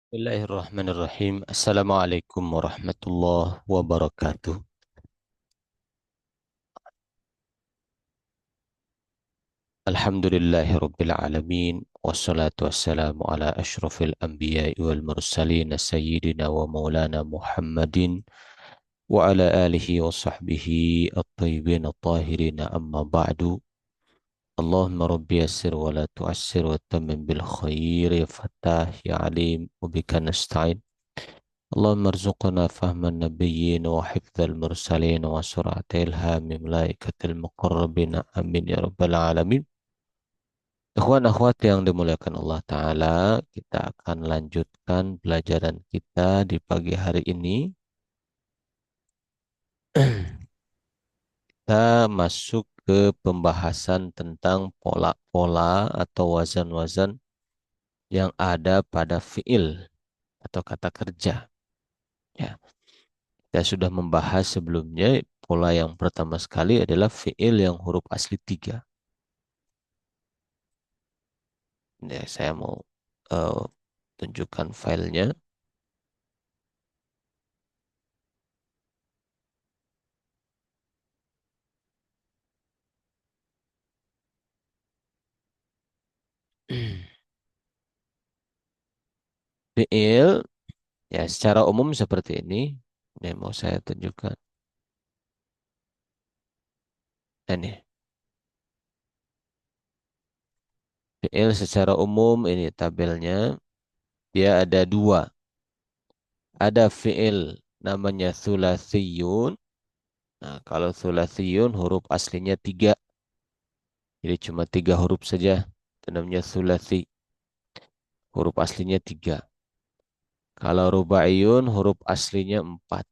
Bismillahirrahmanirrahim. Assalamualaikum warahmatullahi wabarakatuh. Alhamdulillahi rabbil alamin. Wassalatu wassalamu ala ashrafil anbiya'i wal mursalin sayyidina wa maulana Muhammadin wa ala alihi wa sahbihi at-tayyibin at-tahirin amma ba'du. Allahumma rabbi yassir wa la tu'assir wa tamim bil khair ya fattah ya alim wa bika nasta'in. اللهم ارزقنا فهم النبيين وحفظ المرسلين وسرعة إلهام ملائكة المقربين آمين يا رب العالمين. Ikhwan akhwat yang dimuliakan Allah Ta'ala, kita akan lanjutkan pelajaran kita di pagi hari ini. Kita masuk ke pembahasan tentang pola-pola atau wazan-wazan yang ada pada fiil atau kata kerja. Ya. Kita sudah membahas sebelumnya, pola yang pertama sekali adalah fiil yang huruf asli tiga. Ya, saya mau eh, tunjukkan filenya. Fiil, ya secara umum seperti ini. Ini mau saya tunjukkan. Ini, fiil secara umum ini tabelnya. Dia ada dua. Ada fiil namanya thulathiyun. Nah, kalau thulathiyun huruf aslinya tiga. Jadi cuma tiga huruf saja. Itu namanya thulathi. Huruf aslinya tiga. Kalau rubaiyun huruf aslinya empat.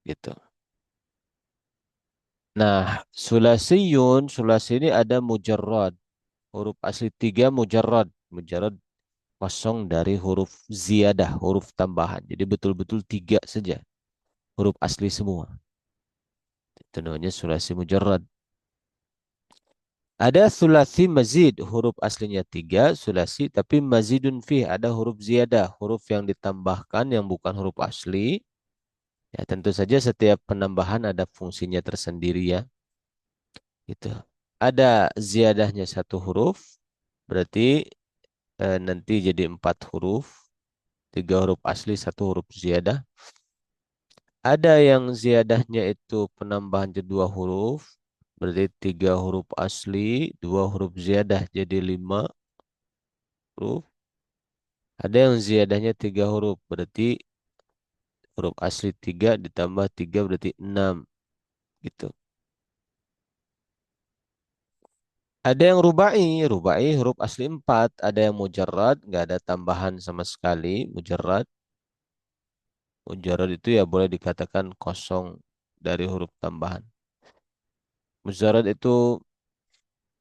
Gitu. Nah, sulasiyun, sulasi ini ada mujarrad. Huruf asli tiga mujarrad. Mujarrad kosong dari huruf ziyadah, huruf tambahan. Jadi betul-betul tiga saja. Huruf asli semua. Itu namanya sulasi mujarrad. Ada sulasi mazid, huruf aslinya tiga, sulasi, tapi mazidun fih, ada huruf ziyadah, huruf yang ditambahkan yang bukan huruf asli. Ya, tentu saja setiap penambahan ada fungsinya tersendiri ya. Gitu. Ada ziyadahnya satu huruf, berarti nanti jadi empat huruf, tiga huruf asli, satu huruf ziyadah. Ada yang ziyadahnya itu penambahan jadi dua huruf, berarti tiga huruf asli, dua huruf ziyadah jadi lima huruf. Ada yang ziyadahnya tiga huruf, berarti huruf asli tiga ditambah tiga berarti enam, gitu. Ada yang rubai, rubai huruf asli empat, ada yang mujarrad, nggak ada tambahan sama sekali, mujarrad. Mujarrad itu ya boleh dikatakan kosong dari huruf tambahan. Mujarrad itu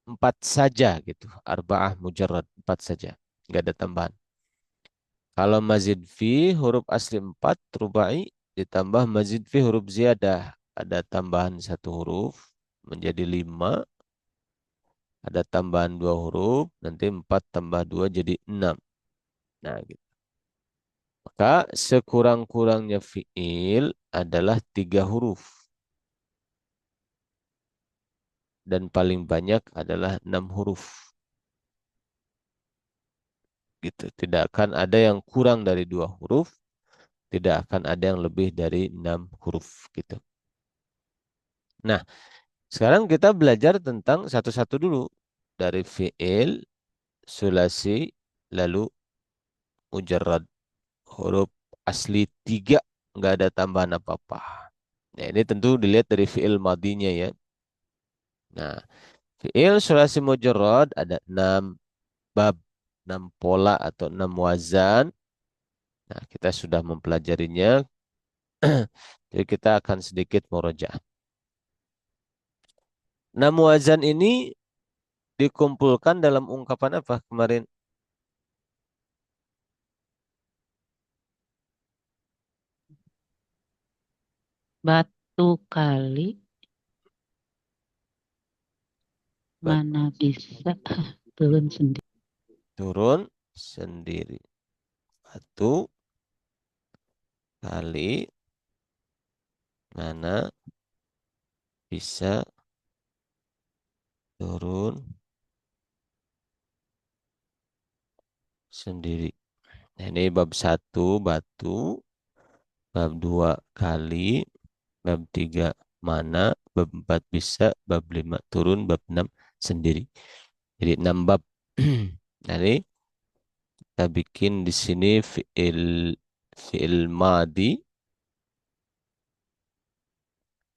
empat saja gitu. Arba'ah mujarrad, empat saja. Nggak ada tambahan. Kalau mazid fi huruf asli empat, rubai, ditambah mazid fi huruf ziyadah. Ada tambahan satu huruf, menjadi lima. Ada tambahan dua huruf, nanti empat tambah dua jadi enam. Nah, gitu. Maka sekurang-kurangnya fiil adalah tiga huruf. Dan paling banyak adalah enam huruf. Gitu. Tidak akan ada yang kurang dari dua huruf, tidak akan ada yang lebih dari enam huruf. Gitu. Nah, sekarang kita belajar tentang satu-satu dulu dari fiil, sulasi, lalu mujarrad, huruf asli tiga, nggak ada tambahan apa-apa. Nah, ini tentu dilihat dari fiil madinya ya. Nah, fiil sulasi mujarrad ada enam bab, enam pola atau enam wazan. Nah, kita sudah mempelajarinya. Jadi kita akan sedikit murojaah. Enam wazan ini dikumpulkan dalam ungkapan apa kemarin? Batu kali Bat- mana bisa turun sendiri. Turun sendiri. Batu kali mana bisa turun sendiri. Nah, ini bab satu batu, bab dua kali, bab tiga mana, bab empat bisa, bab lima turun, bab enam sendiri. Jadi enam bab. Nah, ini kita bikin di sini fi'il madi,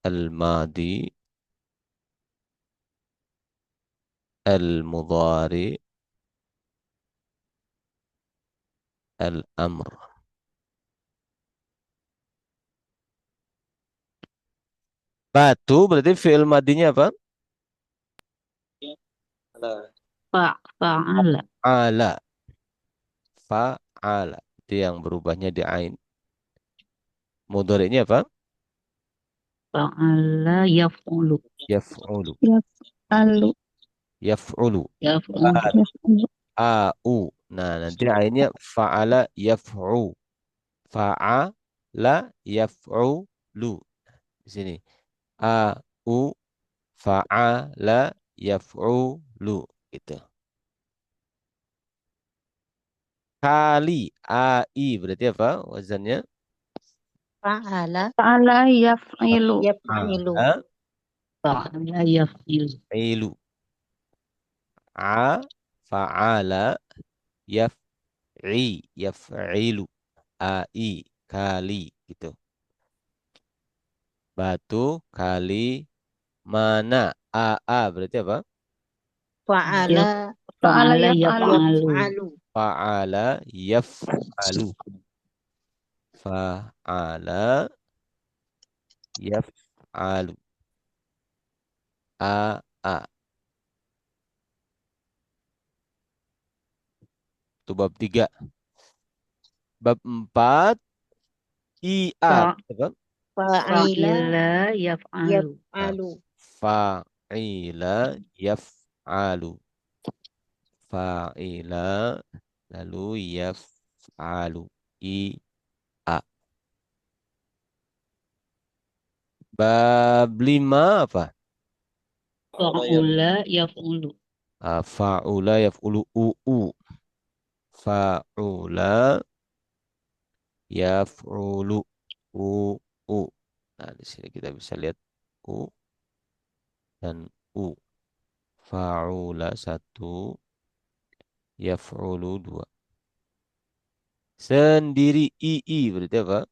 al-madi, al-mudhari, al-amr. Batu berarti fi'il madinya apa? Fa'ala. Ala, fa'ala. Itu yang berubahnya di ain. Mudhari'nya apa? Fa'ala yaf'ulu. Yaf'ulu. Yaf'alu. Yaf'ulu. Yaf'ulu. Yaf'alu. A'u. Nah, nanti ainnya fa'ala yaf'u. Fa'ala yaf'ulu. Di sini. A'u fa'ala yaf'ulu. Gitu. Kali. AI berarti apa wazannya? Fa'ala. Fa'ala yaf'ilu. Yaf'ilu. Fa'ala Fa'ala yaf'ilu. ilu. Fa'ala yaf'ilu. AI kali gitu. Batu kali mana? AA berarti apa? Fa'ala. Fa'ala Fa'ala yaf'alu. yaf'alu. Yaf'alu. Fa'ala yaf'alu. Fa'ala yaf'alu. AA. Itu bab 3. Bab 4 IA. Fa- Apa? Fa'ila. Fa'ila yaf'alu. Nah, Yaf'alu. fa'ila yaf'alu. Fa'ila lalu yaf'alu. IA. Bab 5 apa? Fa'ula yaf'ulu. Fa'ula yaf'ulu u'u. Fa'ula yaf'ulu u'u. Nah, di sini kita bisa lihat u dan u. Fa'ula 1, yaf'ulu 2. Sendiri ii berarti apa?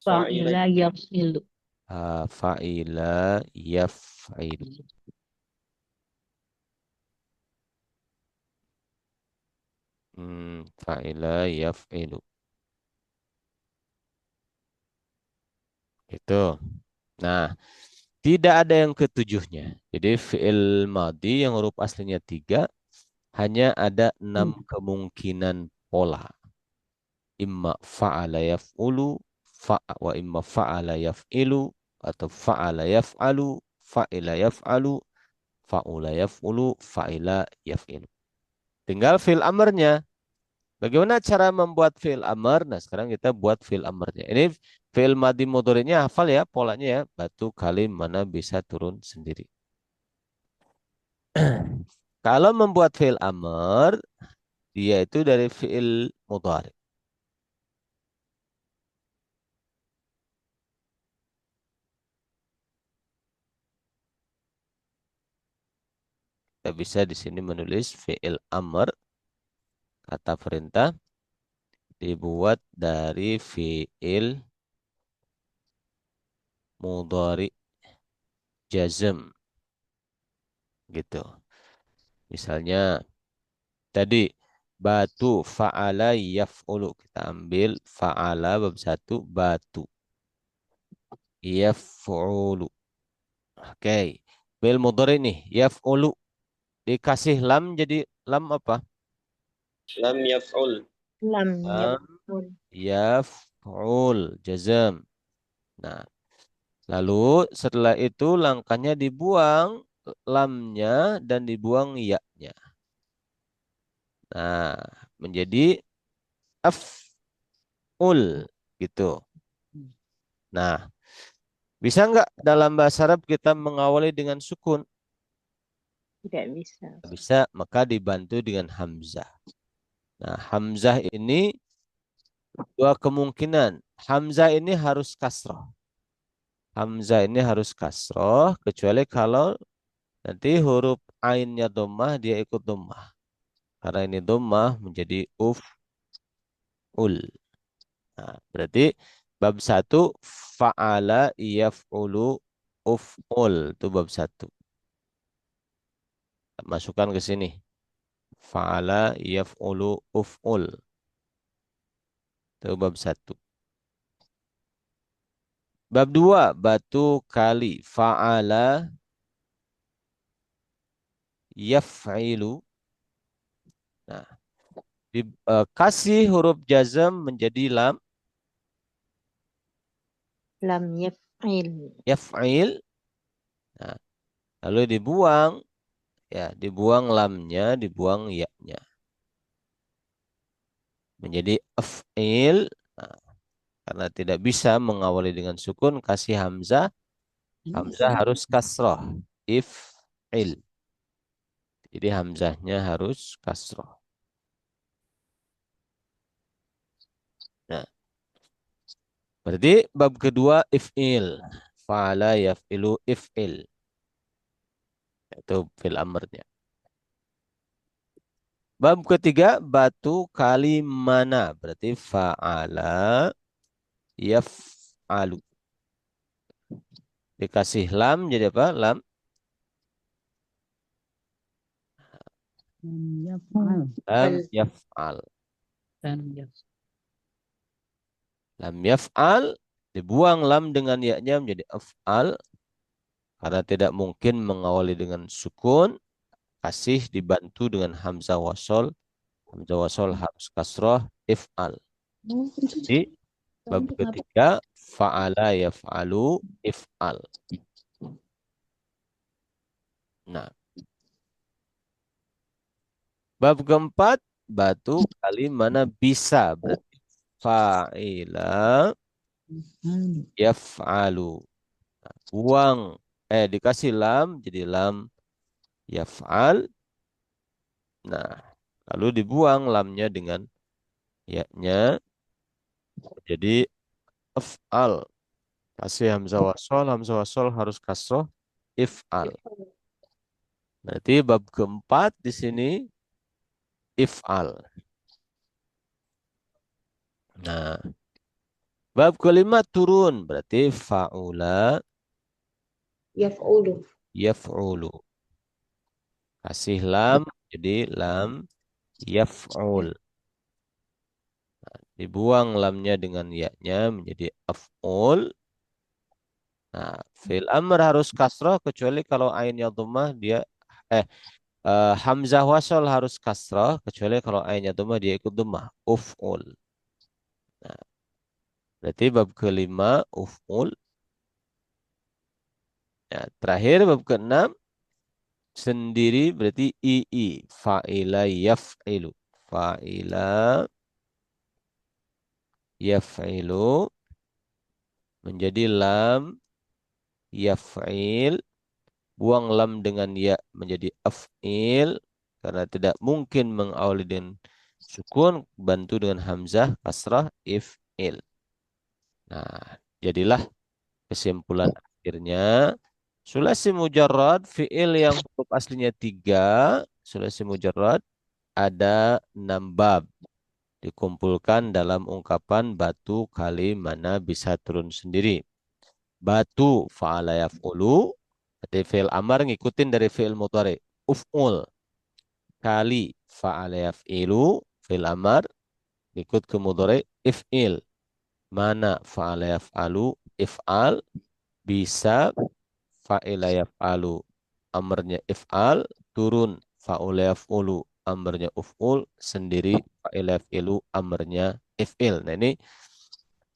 Fa'ila yaf'ilu. Fa'ila yaf'ilu. Fa'ila yaf'ilu. Itu. Nah, tidak ada yang ketujuhnya. Jadi fi'il madhi yang huruf aslinya 3 hanya ada 6 kemungkinan pola. Imma fa'ala yaf'ulu, wa imma fa'ala yaf'ilu, atau fa'ala yaf'alu, fa'ila yaf'alu, fa'ula yaf'ulu, fa'ila yaf'ilu. Tinggal fi'il amarnya. Bagaimana cara membuat fi'il amar? Nah, sekarang kita buat fi'il amarnya. Ini fi'il madhi mudhari'nya hafal ya polanya ya. Batu kalim mana bisa turun sendiri. Kalau membuat fi'il amar, dia itu dari fi'il mudhari. Kita bisa di sini menulis fi'il amar, kata perintah, dibuat dari fi'il mudhari jazm. Gitu. Misalnya tadi batu fa'ala yaf'ulu. Kita ambil fa'ala bab 1 batu. Yaf'ulu. Oke. Fi'il mudhari nih yaf'ulu. Dikasih lam jadi lam apa? Lam yaf'ul. Lam Lam yaf'ul. yaf'ul jazm. Nah, lalu setelah itu langkahnya dibuang lamnya dan dibuang ya-nya. Nah, menjadi af. ul gitu. Nah, bisa nggak dalam bahasa Arab kita mengawali dengan sukun? Tidak bisa. Bisa, maka dibantu dengan hamzah. Nah, hamzah ini dua kemungkinan. Hamzah ini harus kasroh. Hamzah ini harus kasroh, kecuali kalau nanti huruf ainnya dhammah dia ikut dhammah. Karena ini dhammah menjadi ul. Nah, berarti bab satu fa'ala yaf'ulu uf'ul itu bab satu. Masukkan ke sini. Fa'ala yaf'ulu uf'ul itu bab satu. Bab dua batu kali fa'ala yaf'ilu. Nah, kasih huruf jazm menjadi lam Lam yaf'il. yaf'il. Nah, lalu dibuang ya, dibuang lamnya, dibuang ya-nya. Menjadi af'il. Nah, karena tidak bisa mengawali dengan sukun, kasih hamzah. Hamzah harus kasroh. If'il. Jadi hamzahnya harus kasroh. Nah, berarti bab kedua if'il. Fa'ala yaf'ilu if'il. Itu fil amrnya. Bab ketiga batu kali mana. Berarti fa'ala yaf'alu. Dikasih lam jadi apa? Lam Yaf'al. yaf'al. Dan yaf. Lam yaf'al. Dibuang lam dengan ya-nya menjadi af'al. Karena tidak mungkin mengawali dengan sukun. Kasih dibantu dengan hamzah wasol. Hamzah wasol harus kasroh. If'al. Jadi bab ketiga fa'ala yaf'alu if'al. Nah, bab keempat batu kali mana bisa. Berarti fa'ila yaf'alu. Buang dikasih lam jadi lam yaf'al. Nah, lalu dibuang lamnya dengan ya-nya jadi af'al. Kasih hamzah wasol harus kasroh if'al. Berarti bab keempat di sini if'al. Nah, bab kelima turun berarti fa'ula Yaf'ulu. yaf'ulu. Kasih lam jadi lam yaf'ul. Dibuang lamnya dengan ya-nya menjadi af'ul. Nah, fil amr harus kasroh kecuali kalau ainnya dhammah dia hamzah wasol harus kasroh kecuali kalau ainnya dhammah dia ikut dhammah uf'ul. Nah, berarti bab kelima uf'ul. Ya, terakhir bab keenam sendiri berarti fa'ila yaf'ilu. Fa'ila yaf'ilu menjadi lam yaf'il. Buang lam dengan ya menjadi af'il. Karena tidak mungkin mengawali dengan sukun. Bantu dengan hamzah kasrah if'il. Nah, jadilah kesimpulan akhirnya. Sulasi mujarrad fi'il yang huruf aslinya 3. Sulasi mujarrad ada 6 bab. Dikumpulkan dalam ungkapan batu kali mana bisa turun sendiri. Batu fa'ala yaf'ulu. Berarti fi'il amar ngikutin dari fi'il mudhari. Uf'ul. Kali fa'ala yaf'ilu. Fi'il amar ikut ke mudhari. If'il. Mana fa'ala yaf'alu. If'al. Bisa fa'ila yaf'alu. Amarnya if'al. Turun fa'ula yaf'ulu. Amarnya uf'ul. Sendiri fa'ila yaf'ilu. Amarnya if'il. Nah ini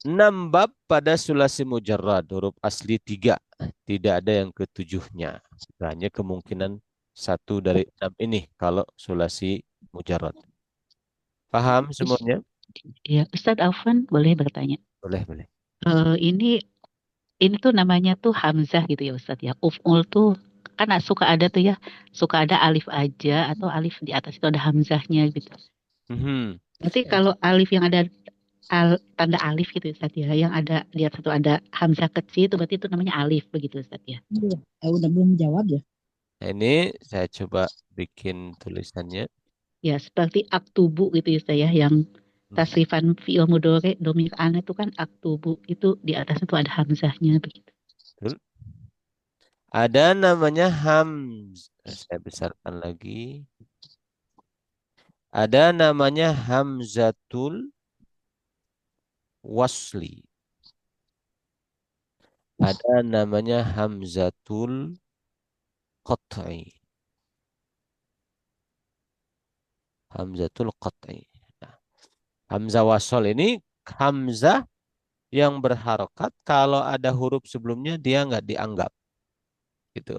6 bab pada sulasi mujarrad. Huruf asli 3. Tidak ada yang ketujuhnya. Hanya kemungkinan 1 dari 6 ini. Kalau sulasi mujarrad. Paham semuanya? Ya, Ustadz Afwan boleh bertanya. Boleh, boleh. Ini tuh namanya tuh Hamzah gitu ya Ustadz ya. Uf'ul tuh kan suka ada alif aja atau alif di atas itu ada hamzahnya gitu. Mhm. Berarti kalau alif yang ada tanda alif gitu Ustadz ya, yang ada di atas itu ada hamzah kecil itu berarti itu namanya alif begitu Ustadz ya. Iya. Udah belum jawab ya? Nah, ini saya coba bikin tulisannya. Ya, seperti aktubu gitu ya Ustadz ya, yang tasrifan fi'il mudhari dhamir ana itu kan aktubu itu di atas itu ada hamzahnya begitu. Betul. Ada namanya saya besarkan lagi. Ada namanya hamzatul wasli. Ada namanya hamzatul qat'i. Hamzatul qat'i. Nah, hamzah wasol ini hamzah yang berharokat kalau ada huruf sebelumnya dia nggak dianggap. Gitu.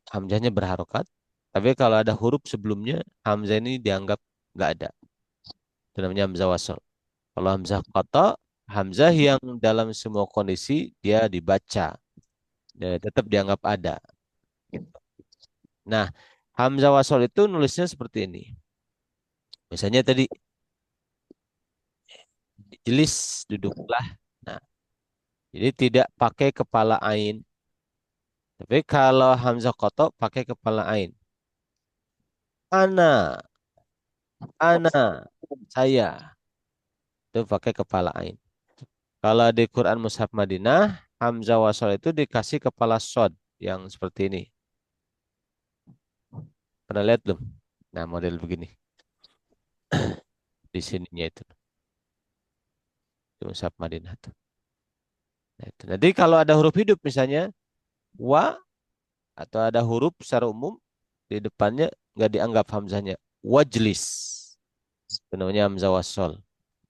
Hamzahnya berharokat. Tapi kalau ada huruf sebelumnya, hamzah ini dianggap nggak ada. Itu namanya hamzah wasol. Kalau hamzah qata, hamzah yang dalam semua kondisi dia dibaca. Ya, tetap dianggap ada. Gitu. Nah, hamzah wasol itu nulisnya seperti ini. Misalnya tadi, jelis, duduklah. Nah, jadi tidak pakai kepala ain. Tapi kalau hamzah qata pakai kepala ain. Ana, saya. Itu pakai kepala ain. Kalau di Quran Mushaf Madinah, hamzah wasol itu dikasih kepala sod yang seperti ini. Pernah lihat belum? Nah, model begini. Di sininya itu. Di Mushaf Madinah tuh. Nah, itu. Nanti kalau ada huruf hidup misalnya, wa atau ada huruf secara umum di depannya nggak dianggap hamzahnya. Wajlis. Itu namanya hamzah wasol.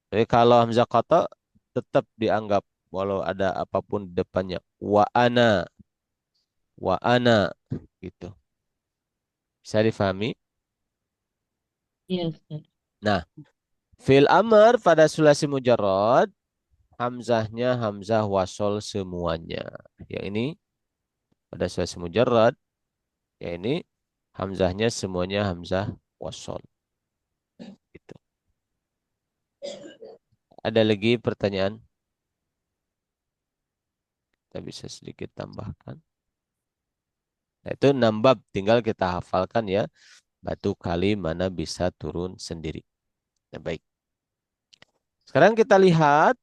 Jadi kalau hamzah qata tetap dianggap walau ada apapun di depannya. Wa ana gitu. Bisa difahami? Iya Ustadz. Nah, fil amr pada sulasi mujarrad hamzahnya hamzah wasol semuanya. Yang ini pada sulasi mujarrad, ya ini hamzahnya semuanya hamzah wasol. Gitu. Ada lagi pertanyaan? Kita bisa sedikit tambahkan. Nah, itu 6 bab, tinggal kita hafalkan ya. Batu kali mana bisa turun sendiri. Nah, baik. Sekarang kita lihat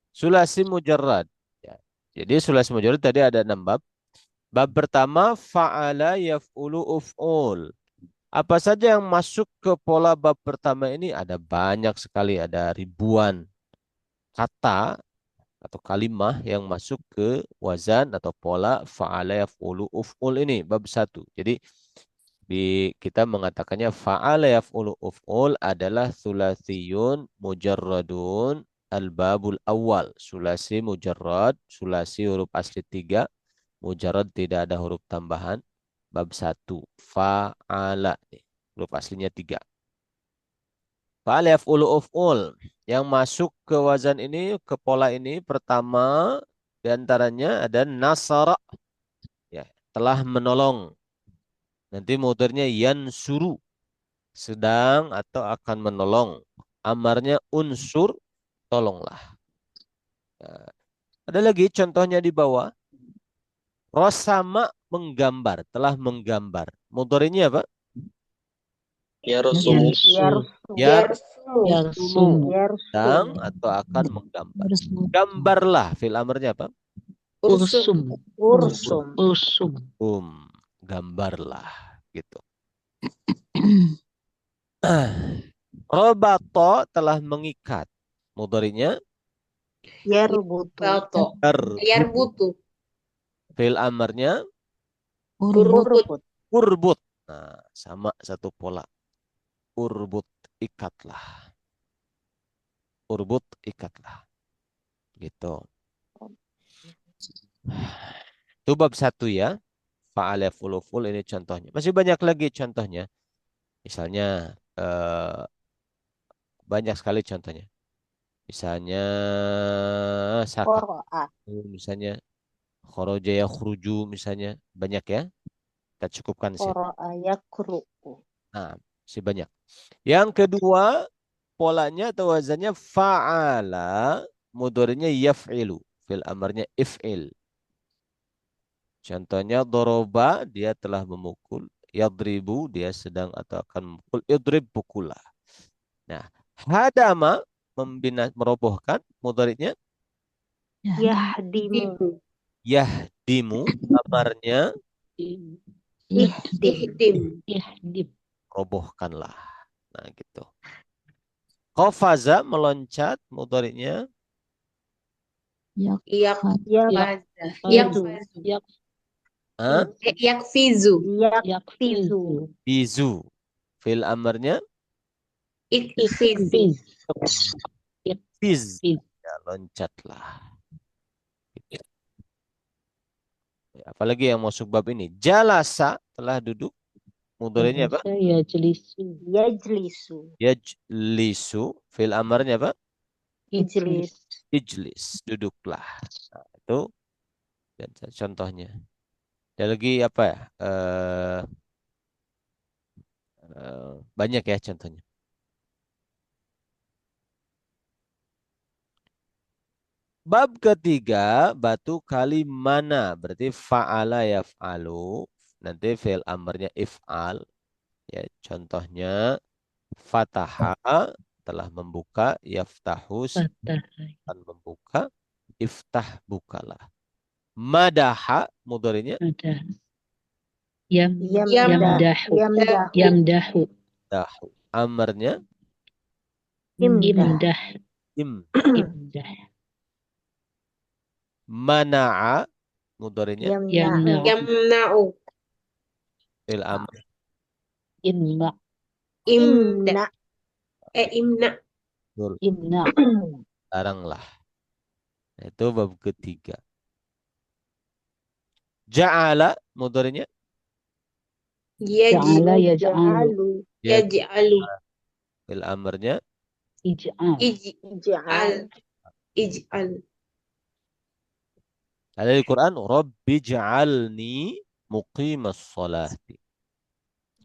sulasi mujarrad. Ya. Jadi sulasi mujarrad tadi ada 6 bab. Bab pertama fa'ala yaf'ulu uf'ul. Apa saja yang masuk ke pola bab pertama ini? Ada banyak sekali, ada ribuan kata atau kalimah yang masuk ke wazan atau pola fa'ala yaf'ulu uf'ul ini bab 1. Jadi kita mengatakannya fa'ala yaf'ulu uf'ul adalah thulathiyun mujarradun al-babul awal. Sulasi mujarrad, sulasi huruf asli 3, mujarrad tidak ada huruf tambahan. Bab 1. Fa'ala. Huruf aslinya 3. Fa'ala yaf'ulu uf'ul. Yang masuk ke wazan ini, ke pola ini, pertama diantaranya ada nasara. Ya, telah menolong. Nanti mudhari'nya yansuru. Sedang atau akan menolong. Amarnya unsur, tolonglah. Nah, ada lagi contohnya di bawah. Rosama menggambar, telah menggambar. Mudhari'nya apa? Yarsumu. Yarsumu. Sedang atau akan menggambar. Gambarlah, fil amarnya apa? Ursum. Ursum. Gambarlah, gitu. Robato telah mengikat. Mudhari'nya Yarbutu. fil amarnya Urbut. urbut. Nah, sama satu pola. Urbut, ikatlah. Urbut, ikatlah. Gitu. Itu bab 1 ya. Fa'ala fuluful ini contohnya. Masih banyak lagi contohnya. Misalnya banyak sekali contohnya. Misalnya sakat, Qara'a. misalnya kharaja yakhruju, misalnya banyak ya. Kita cukupkan sih. Qara'a yaqru'u. Nah, masih banyak. Yang kedua, polanya atau wazannya fa'ala, mudhari'nya yaf'ilu, fil amarnya if'il. Contohnya doroba, dia telah memukul. Yadribu, dia sedang atau akan memukul. Idrib, pukullah. Nah, hadama, merobohkan, mudhari'nya Yahdimu. yahdimu, amarnya Ihdim. Ihdim. robohkanlah. Nah, gitu. Qafaza, meloncat, mudhari'nya Yaqfazu. ha? Yakfizu. Yakfizu. Bizu. Fil amarnya Ikfizu. fiz. Fiz. Ya, loncatlah. Gitu. Ya, apalagi yang masuk bab ini. Jalasa, telah duduk. Mudhari'nya apa? Saya jelisu. Yajlisu. Yajlisu. Fil amarnya apa? Ijlis. Ijlis. Duduklah. Nah, itu contohnya. Ada lagi apa ya? Banyak ya contohnya. Bab ketiga, batu kali mana? Berarti fa'ala yaf'alu. Nanti fi'il amarnya if'al. Ya, contohnya fataha, telah membuka, yaftahus, Fatah. akan membuka, iftah, bukalah. Madaha, mudhari'nya Ada. Yamdahu. Yamdahu. Yamdahu. dahu. Amarnya Imdah. im. Imdah. Mana'a, mudhari'nya Yamna'u. Yamna'u. fi'il amr. Imna. Imna. Imna. Imna. Laranglah. Itu bab ketiga. Ja'ala, mudhari'nya Ja'ala yaj'alu. Yaj'alu. fi'il amarnya Ij'al. Ij'al. Ij'al. ada di Quran, Rabbi ja'alni muqimas salati.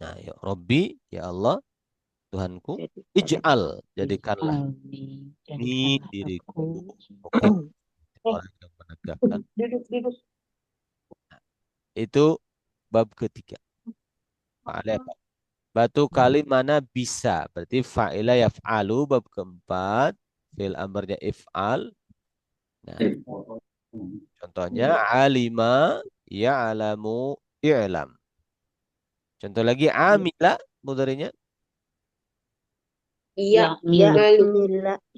Nah, ya Rabbi, ya Allah, Tuhanku, ij'al, jadikanlah Alni. ini Jadikanlah diriku aku. muqim, orang yang menegakkan. Duduk. Itu bab ketiga. Fa'ala apa? Batu kali mana bisa. Berarti fa'ila yaf'alu, bab keempat. Fi'il amarnya if'al. Nah, contohnya alima ya'lamu i'lam. Contoh lagi amila, mudhari'nya Ya'malu.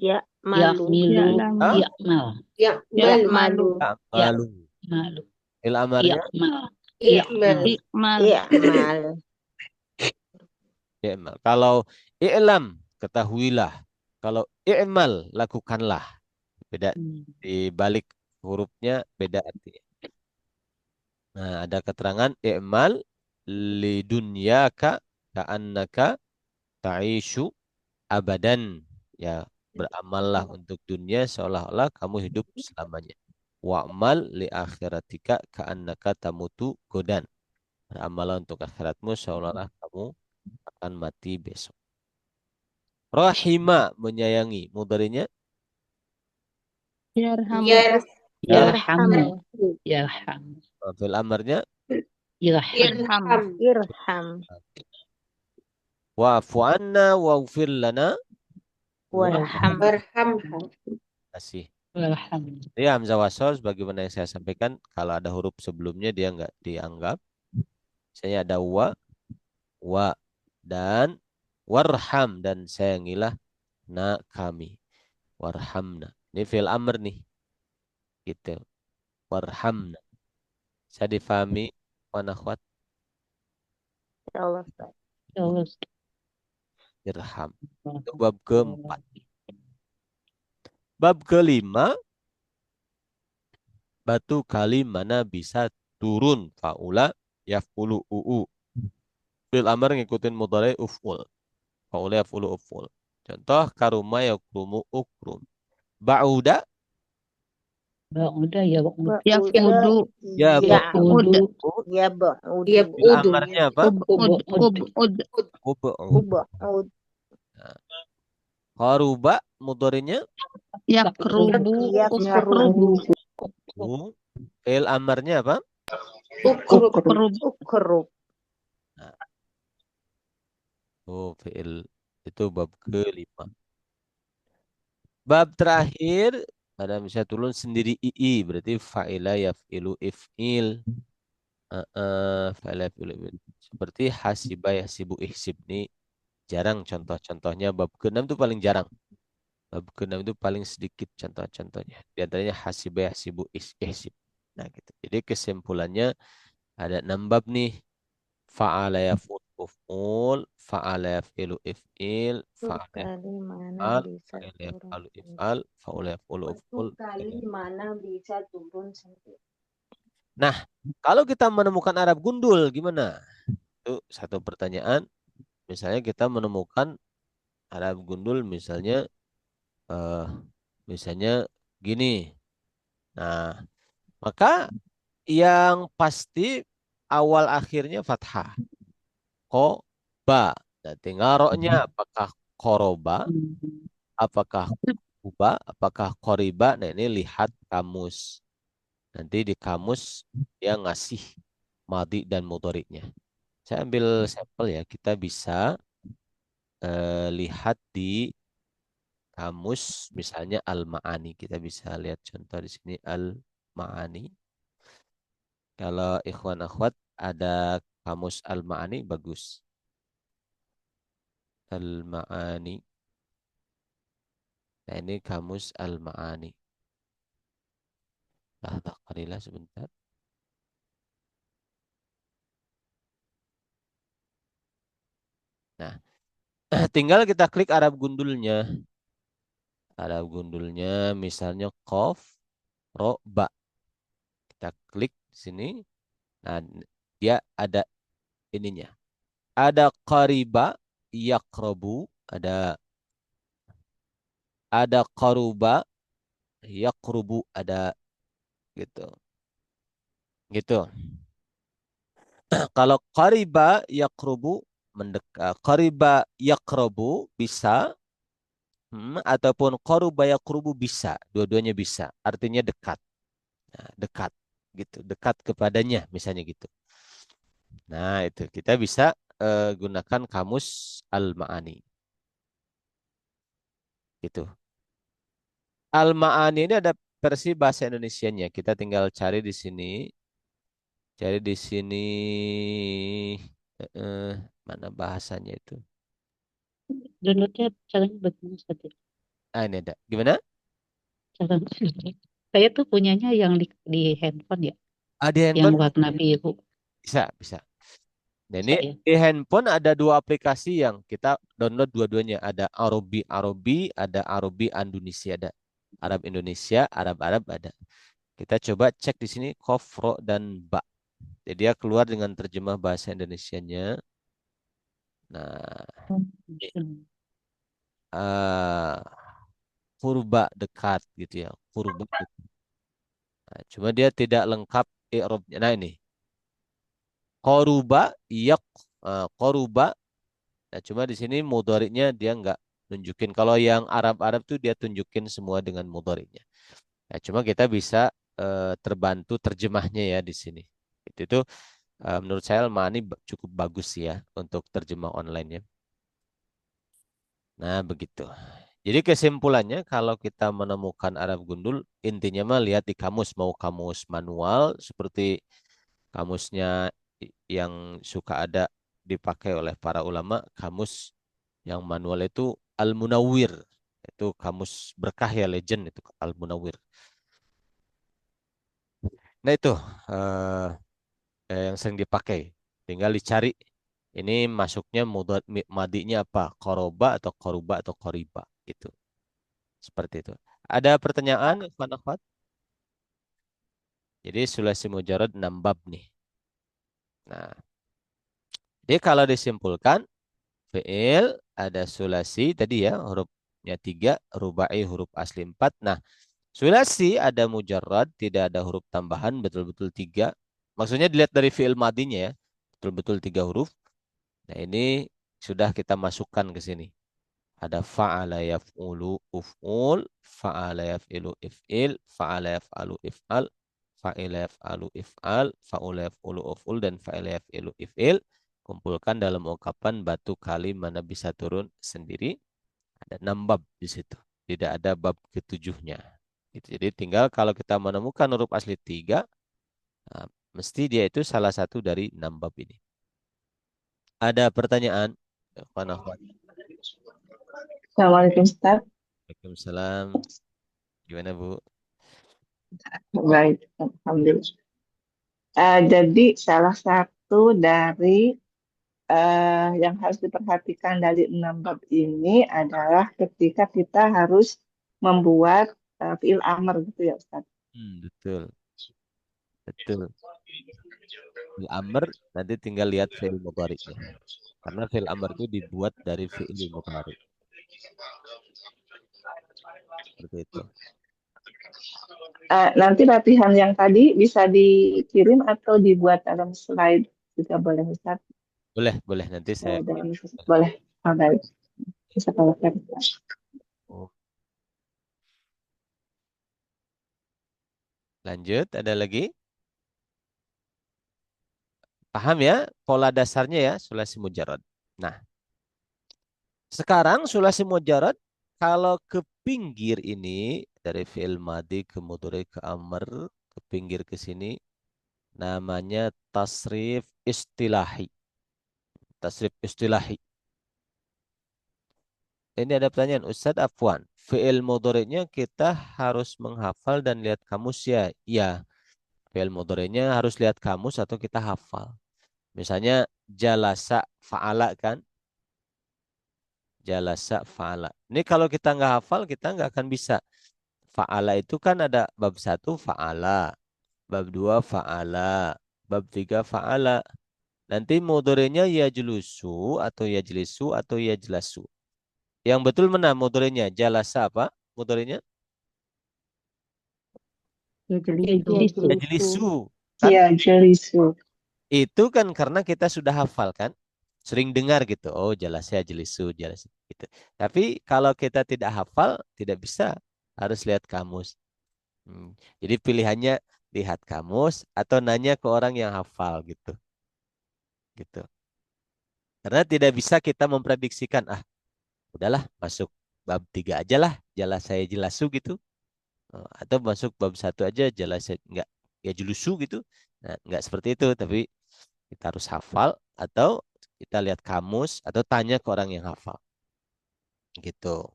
Ya'milu. ha? Ya'mal. Ya'malu. Ya'malu. Malu. Fi'il amarnya Ya'mal. Ya'mal. Ikmal. Ya'mal. i'mal. Kalau i'lam, ketahuilah. Kalau i'mal, lakukanlah. Beda, di balik hurufnya beda artinya. Nah, ada keterangan i'mal lidunyaka ka'annaka ta'ishu abadan. Ya, beramallah untuk dunia seolah-olah kamu hidup selamanya. Wa'mal li akhiratika ka'annaka tamutu godan. Beramallah untuk akhiratmu seolah-olah kamu akan mati besok. Rahima, menyayangi. Mudhari'nya Yarhamu. Yarhamu. Yarham. fil amarnya Irham. Irham. wa'fu anna waghfir lana. Warham. Warhamha. Kasih. Irham. Ya, hamzah wasol sebagaimana yang saya sampaikan, kalau ada huruf sebelumnya dia enggak dianggap. Misalnya ada wa dan warham, dan sayangilah kami. Warhamna. Ini fi'il amr nih. Gitu. Warhamna. Saya difahami, wan akhwat? Ya Allah. Terus. Irham. Itu bab keempat. Bab kelima, batu kali mana bisa turun. Fa'ula yaf'ulu u'u. Fi'il amr ngikutin mudhari uf'ul. Fa'ula yaf'ulu uf'ul. Contoh karuma yakrumu ukrum. Ba'uda Ba'uda ya ba'ud. Ba'uda Yaqudu. ya ya'ud Udu. Yab'ud. Fil amarnya apa? Ubud. Ub'ud. Ub'ud. Qaruba mudhari'nya Yakrubu. yakrubu bu. Fil amarnya apa? Ukrub. Ukrub. Fi'il itu bab kelima. Bab terakhir ada bisa turun sendiri ii berarti fa'ila yaf'ilu if'il. Fa'ila yaf'ilu if'il. Seperti hasiba yahsibu ihsib ini jarang contoh-contohnya. Bab ke-6 itu paling jarang. Bab ke-6 itu paling sedikit contoh-contohnya. Di antaranya hasiba yahsibu ihsib. Nah gitu. Jadi kesimpulannya ada 6 bab nih. Fa'ala yaf'ul uf'ul, fa'ala yaf'ilu if'il, fa'ala Kali mana yaf'al, bisa fa'ila turun yaf'alu sendiri? if'al, fa'ula yaf'ulu uf'ul. Kali mana bisa turun sendiri? Nah, kalau kita menemukan Arab gundul gimana? Itu satu pertanyaan. Misalnya kita menemukan Arab gundul eh misalnya gini. Nah, maka yang pasti awal akhirnya fathah. Ko ba. Nah, tinggal roknya apakah koroba, apakah kuba, apakah koriba. Nah, ini lihat kamus. Nanti di kamus dia ngasih madi dan mudhari'nya. Saya ambil sampel ya. Kita bisa lihat di kamus misalnya al-ma'ani. Kita bisa lihat contoh di sini al-ma'ani. Kalau ikhwan akhwat ada kamus al-ma'ani bagus. Al-ma'ani. Nah, ini kamus al-ma'ani. Lahzah qalilah sebentar. Nah, tinggal kita klik Arab gundulnya. Arab gundulnya misalnya qaf, ro, ba. Kita klik di sini. Nah, dia ada ininya. Ada qariba, yaqrabu, ada qaruba, yaqrubu, ada gitu. Gitu. Kalau qariba yaqrubu mendekat, qariba yaqrabu bisa, ataupun qaruba yaqrubu bisa, dua-duanya bisa. Artinya dekat. Nah, dekat gitu, dekat kepadanya misalnya gitu. Nah, itu kita bisa gunakan kamus al-ma'ani. Gitu. Al-ma'ani ini ada versi bahasa Indonesianya. Kita tinggal cari di sini. Cari di sini mana bahasanya itu? Downloadnya caranya bagaimana Ustaz? Ah, ini ada. Gimana? Cara saya tuh punyanya yang di handphone ya, Ah, di yang handphone warna biru. bisa, bisa. Nah, ini Bisa ya. di handphone ada dua aplikasi yang kita download dua-duanya. Ada Arobi Arobi, ada Arobi Indonesia, ada Arab Indonesia, Arab Arab ada. Kita coba cek di sini kofro dan ba. Jadi dia keluar dengan terjemah bahasa Indonesianya. Nah, eh kurba dekat gitu ya, kurba dekat. Nah, cuma dia tidak lengkap i'rabnya. Nah, ini koruba, yak, koruba. Nah, cuma di sini mudhari'nya dia nggak nunjukin. Kalau yang Arab-Arab tuh dia tunjukin semua dengan mudhari'nya. Nah, cuma kita bisa terbantu terjemahnya ya di sini. Itu menurut saya Al-Ma'ani cukup bagus ya untuk terjemah online ya. Nah, begitu. Jadi kesimpulannya kalau kita menemukan Arab gundul, intinya mah lihat di kamus. Mau kamus manual seperti kamusnya yang suka ada dipakai oleh para ulama, kamus yang manual itu Al-Munawwir. Itu kamus berkah ya, legend itu Al-Munawwir. Nah itu yang sering dipakai. Tinggal dicari ini masuknya madinya apa? Koroba atau koruba atau koriba gitu. Seperti itu. Ada pertanyaan, Ikhwan Akhwat? Jadi sulasi mujarad 6 bab nih. Nah, jadi kalau disimpulkan fi'il ada sulasi tadi ya, hurufnya 3, rubai huruf asli 4. Nah, sulasi ada mujarrad, tidak ada huruf tambahan, betul-betul 3. Maksudnya dilihat dari fi'il madinya ya, betul-betul 3 huruf. Nah, ini sudah kita masukkan ke sini. Ada fa'ala yaf'ulu uf'ul, fa'ala yaf'ilu if'il, fa'ala yaf'alu if'al, fa'ila yaf'alu if'al, fa'ula yaf'ulu uf'ul, dan fa'ila yaf'ilu if'il. Kumpulkan dalam ungkapan batu kali mana bisa turun sendiri. Ada 6 bab di situ. Tidak ada bab ketujuhnya. Gitu. Jadi tinggal kalau kita menemukan huruf asli 3, nah, mesti dia itu salah satu dari 6 bab ini. Ada pertanyaan? Ikhwan, akhwat. Assalamualaikum Ustaz. Waalaikumsalam. Gimana Bu? Baik, Alhamdulillah. Jadi salah satu dari yang harus diperhatikan dari 6 bab ini adalah ketika kita harus membuat fiil amr gitu ya Ustaz. Betul. Betul. Fi'il amr nanti tinggal lihat fi'il mudhari'nya. Karena fi'il amr itu dibuat dari fi'il mudhari'. Seperti itu. Nanti latihan yang tadi bisa dikirim atau dibuat dalam slide juga boleh Ustaz. Boleh nanti saya. Boleh. Oh, baik. Bisa kalau Oh. Lanjut, ada lagi? Paham ya pola dasarnya ya sulasi mujarrad. Nah, sekarang sulasi mujarrad kalau ke pinggir ini dari fi'il madi ke mudhari ke amr ke pinggir ke sini namanya tasrif istilahi. Tasrif istilahi. Ini ada pertanyaan, Ustadz Afwan. Fi'il mudhari'nya kita harus menghafal dan lihat kamus ya? Ya, fi'il mudhari'nya harus lihat kamus atau kita hafal. Misalnya jalasa fa'ala kan? Jalasa fa'ala. Ini kalau kita nggak hafal, kita nggak akan bisa. Fa'ala itu kan ada bab 1 fa'ala, bab 2 fa'ala, bab 3 fa'ala. Nanti mudhari'nya yajlusu atau yajlisu atau yajlasu. Yang betul mana mudhari'nya? Jalasa apa mudhari'nya? Yajlisu. Kan? Ya, jelisu. Itu kan karena kita sudah hafal kan? Sering dengar gitu. Oh, jelasnya jelisu, jelas gitu. Tapi kalau kita tidak hafal, tidak bisa. Harus lihat kamus. Jadi pilihannya lihat kamus atau nanya ke orang yang hafal gitu. Gitu. Karena tidak bisa kita memprediksikan, udahlah masuk bab 3 aja lah, jelas saya jelasu gitu. Atau masuk bab 1 aja jelas saya enggak ya julusu gitu. Nah, enggak seperti itu, tapi kita harus hafal atau kita lihat kamus atau tanya ke orang yang hafal. Gitu.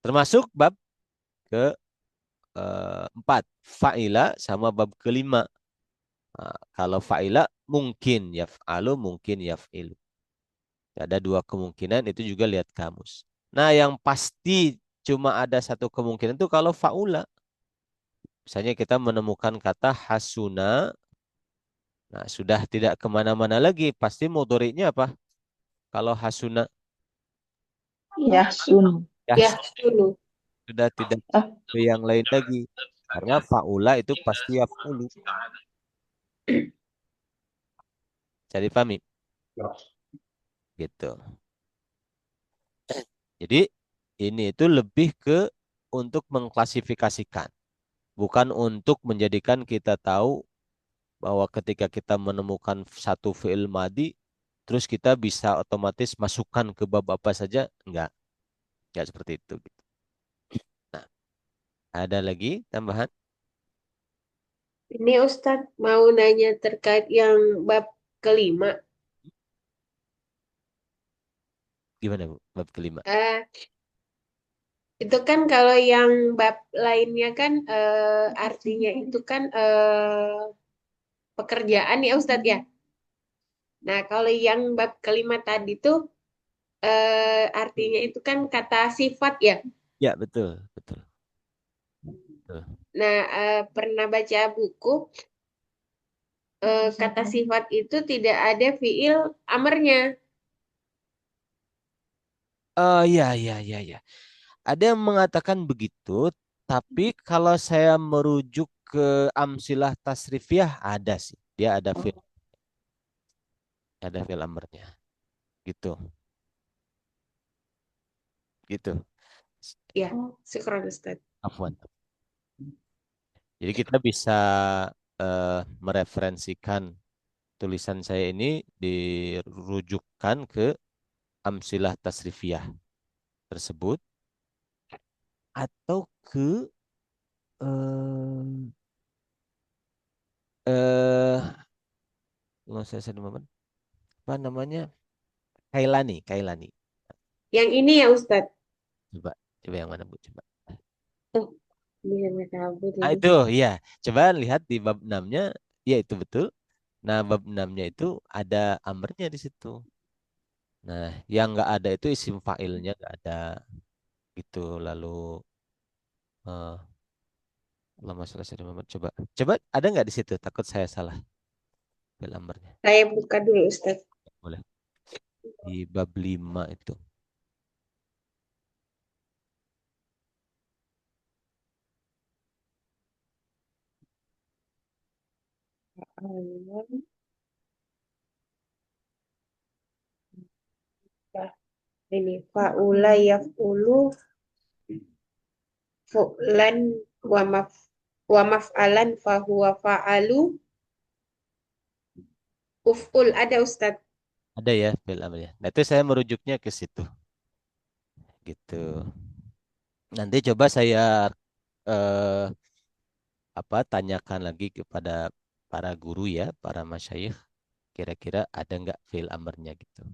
Termasuk bab ke 4 fa'ila sama bab kelima. Nah, kalau fa'ila mungkin yaf'alu mungkin yaf'ilu. Ada 2 kemungkinan itu juga lihat kamus. Nah yang pasti cuma ada 1 kemungkinan itu kalau fa'ula. Misalnya kita menemukan kata hasuna. Nah sudah tidak kemana-mana lagi. Pasti mudhari'nya apa? Kalau hasuna. Yahsun. Yahsunu. Sudah tidak ke yang lain lagi. Karena fa'ula itu pasti yaf'ulu. Jadi pahami? Gitu. Jadi ini itu lebih ke untuk mengklasifikasikan. Bukan untuk menjadikan kita tahu bahwa ketika kita menemukan satu fi'il madi, terus kita bisa otomatis masukkan ke bab apa saja. Enggak. Enggak seperti itu. Nah, ada lagi tambahan? Ini Ustadz mau nanya terkait yang bab kelima. Gimana Bu? Bab kelima. Itu kan kalau yang bab lainnya kan artinya itu kan pekerjaan ya Ustadz ya. Nah kalau yang bab kelima tadi tuh artinya itu kan kata sifat ya. Ya, betul, betul. Betul. Nah pernah baca buku kata sifat itu tidak ada fiil amarnya. Ya. Ada yang mengatakan begitu, tapi kalau saya merujuk ke amsilah tasrifiyah ada sih. Dia ada fil amrnya. Gitu. Gitu. Ya, syukran Ustaz. Afwan. Jadi kita bisa mereferensikan tulisan saya ini dirujukkan ke amsilah tasrifiyah tersebut atau ke eh eh nggak usah saya apa namanya, Kailani. Yang ini ya Ustaz. Coba coba yang mana Bu, coba. Oh, bisa kabut Ah, ini. itu ya, coba lihat di bab 6-nya, ya itu betul. Nah, bab 6-nya itu ada amrnya di situ. Nah, yang nggak ada itu isim fa'ilnya nggak ada gitu. Lalu eh Allahumma sholli ala Muhammad. Coba ada nggak di situ? Takut saya salah fil amrnya. Saya buka dulu Ustaz. Boleh. Di bab 5 itu. Ini faula yaf'ulu fu'lan wa maf wa maf'alan fahuwa fa'alu uf'ul ada Ustaz. Ada ya fil amrnya. Nah, itu saya merujuknya ke situ. Gitu. Nanti coba saya eh, tanyakan lagi kepada para guru ya, para masyayikh, kira-kira ada nggak fil amarnya gitu.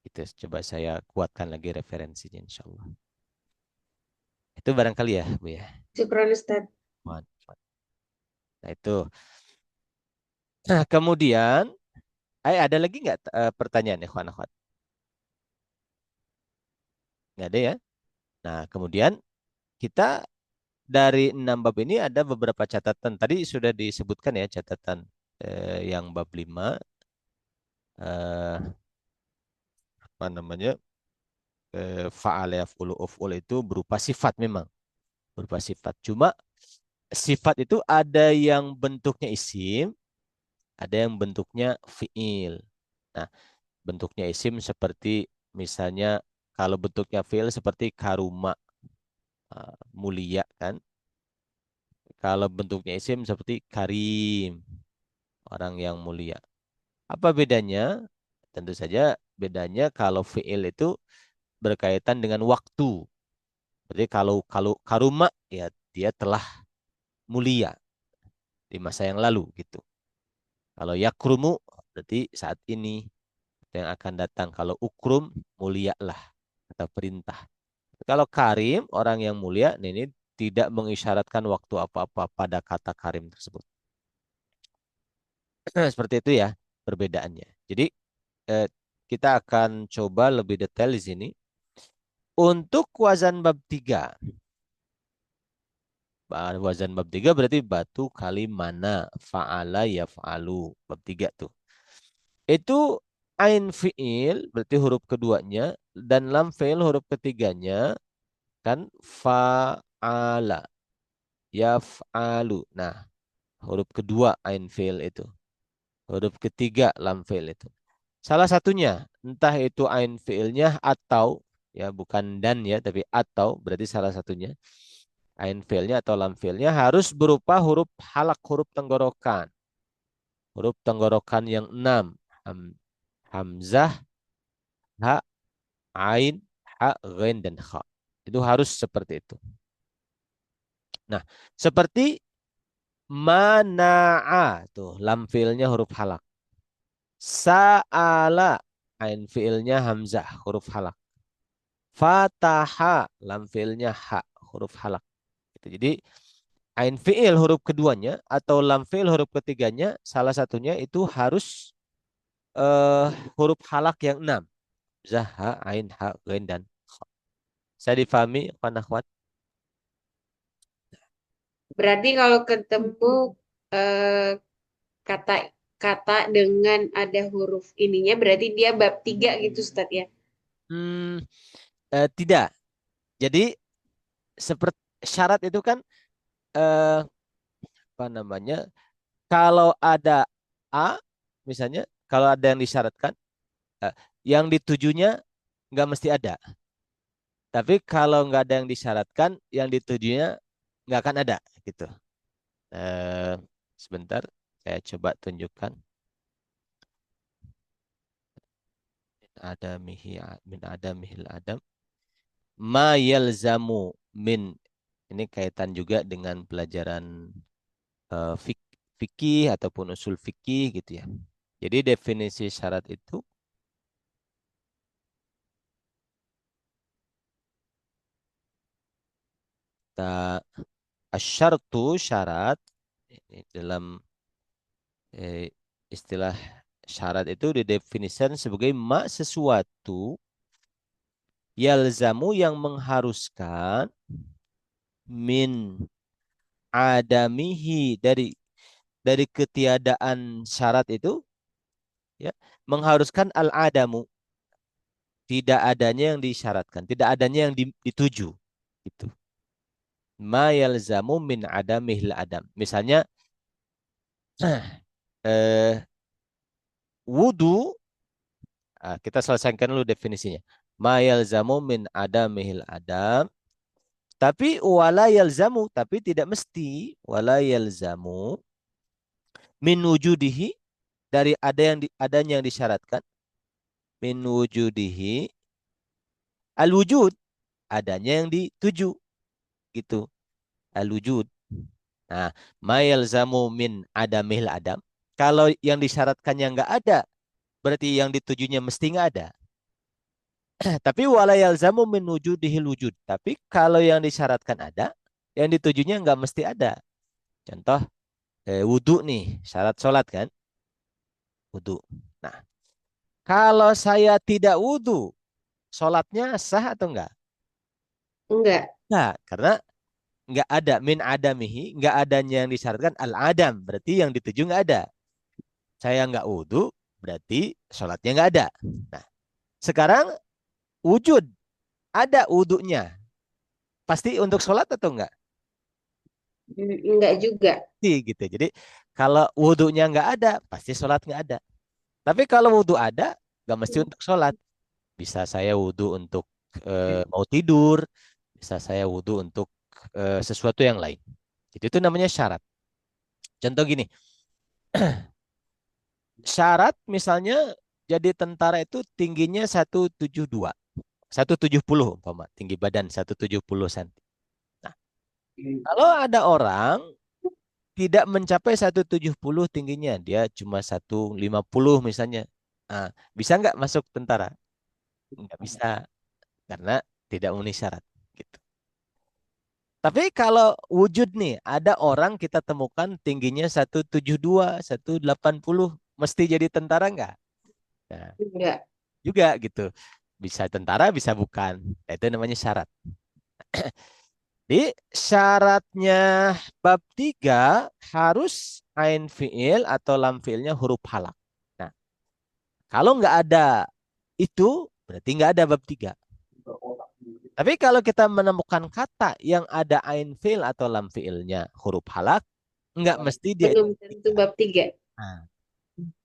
Itu coba saya kuatkan lagi referensinya insya Allah. Itu barangkali ya, Bu ya. Syukran Ustaz. Mantap. Nah itu. Nah, kemudian, ada lagi nggak pertanyaan ya, akhwat? Nggak ada ya. Nah, kemudian kita dari 6 bab ini ada beberapa catatan. Tadi sudah disebutkan ya catatan yang bab 5. eh, apa namanya? Fa'ala yaf'ulu uf'ul itu berupa sifat memang. Berupa sifat. Cuma sifat itu ada yang bentuknya isim, ada yang bentuknya fi'il. Nah, bentuknya isim seperti misalnya kalau bentuknya fi'il seperti karuma, mulia kan. Kalau bentuknya isim seperti karim, orang yang mulia. Apa bedanya? Tentu saja bedanya kalau fi'il itu berkaitan dengan waktu. Berarti kalau kalau karuma ya dia telah mulia di masa yang lalu gitu. Kalau yakrumu berarti saat ini yang akan datang. Kalau ukrum mulialah atau perintah. Kalau karim orang yang mulia ini tidak mengisyaratkan waktu apa-apa pada kata karim tersebut. Seperti itu ya perbedaannya. Jadi eh, kita akan coba lebih detail di sini. Untuk wazan bab 3. Wazan bab 3 berarti batu kali mana fa'ala yaf'alu. Bab 3 tuh. Itu ain fi'il berarti huruf keduanya dan lam fi'il huruf ketiganya kan fa'ala yaf'alu. Nah, huruf kedua ain fi'il itu. Huruf ketiga lam fi'il itu. Salah satunya entah itu ain fi'ilnya atau ya bukan dan ya tapi atau berarti salah satunya ain fi'ilnya atau lam fi'ilnya harus berupa huruf halak huruf tenggorokan. Huruf tenggorokan yang 6. Hamzah, ha, ain, ha, ghain, dan kha. Itu harus seperti itu. Nah, seperti mana'a. Tuh, lam fi'ilnya huruf halak. Sa'ala. Ain fi'ilnya hamzah, huruf halak. Fataha. Lam fi'ilnya ha, huruf halak. Jadi, ain fi'il huruf keduanya atau lam fi'il huruf ketiganya, salah satunya itu harus huruf halak yang 6. Hamzah, ha, ain, ha, ghain, dan kha. Saya difahami, akhwat? Berarti kalau ketemu eh, kata kata dengan ada huruf ininya berarti dia bab 3 gitu Ustaz ya. Tidak. Jadi seperti syarat itu kan eh, apa namanya? Kalau ada A, misalnya, kalau ada yang disyaratkan, eh, yang ditujunya nggak mesti ada. Tapi kalau nggak ada yang disyaratkan, yang ditujunya nggak akan ada, gitu. Eh, Sebentar, saya coba tunjukkan. Min adamihil adam. Ma yalzamu min. Ini kaitan juga dengan pelajaran fikih ataupun usul fikih gitu ya. Jadi definisi syarat itu ta asyartu syarat ini dalam eh, istilah syarat itu didefinisikan sebagai sesuatu yalzamu yang mengharuskan min adamihi dari ketiadaan syarat itu ya mengharuskan al-adamu tidak adanya yang disyaratkan, tidak adanya yang dituju gitu. Ma yalzamu min adamihil adam. Misalnya eh, wudu, kita selesaikan dulu definisinya. Ma yalzamu min adamihil adam. Tapi wala yalzamu, tapi tidak mesti wala yalzamu min wujudihi dari adanya yang disyaratkan min wujudihi al wujud adanya yang dituju gitu al wujud. Nah, ma yalzamu min adamil adam. Kalau yang disyaratkannya nggak ada, berarti yang ditujunya mesti nggak ada. Tapi wala yalzamu min wujudihil wujud. Tapi kalau yang disyaratkan ada, yang ditujunya nggak mesti ada. Contoh, wudhu nih, syarat sholat kan? Wudhu. Nah, kalau saya tidak wudhu, sholatnya sah atau enggak? Enggak. Enggak, karena enggak ada min adamihi, enggak adanya yang disyaratkan al-adam, berarti yang dituju enggak ada. Saya enggak wudhu, berarti sholatnya enggak ada. Nah, sekarang wujud, ada wudhunya. Pasti untuk sholat atau enggak? Enggak juga. Gitu. Jadi kalau wudhunya enggak ada, pasti sholat enggak ada. Tapi kalau wudhu ada, enggak mesti untuk sholat. Bisa saya wudhu untuk mau tidur, bisa saya wudhu untuk sesuatu yang lain. Jadi itu namanya syarat. Contoh gini, syarat misalnya jadi tentara itu tingginya 172, 170 umpama, tinggi badan 170 cm. Nah, kalau ada orang tidak mencapai 170 tingginya, dia cuma 150 misalnya. Nah, bisa nggak masuk tentara? Nggak bisa, karena tidak memenuhi syarat. Gitu. Tapi kalau wujud nih, ada orang kita temukan tingginya 172, 180, mesti jadi tentara nggak? Nah, Enggak. juga gitu. Bisa tentara, bisa bukan. Nah, itu namanya syarat. Jadi syaratnya bab 3 harus ain fi'il atau lam fi'ilnya huruf halak. Nah, kalau nggak ada itu, berarti nggak ada bab 3. Tapi kalau kita menemukan kata yang ada ain fi'il atau lam fi'ilnya huruf halak, nggak mesti dia itu Belum tentu bab 3. Nah,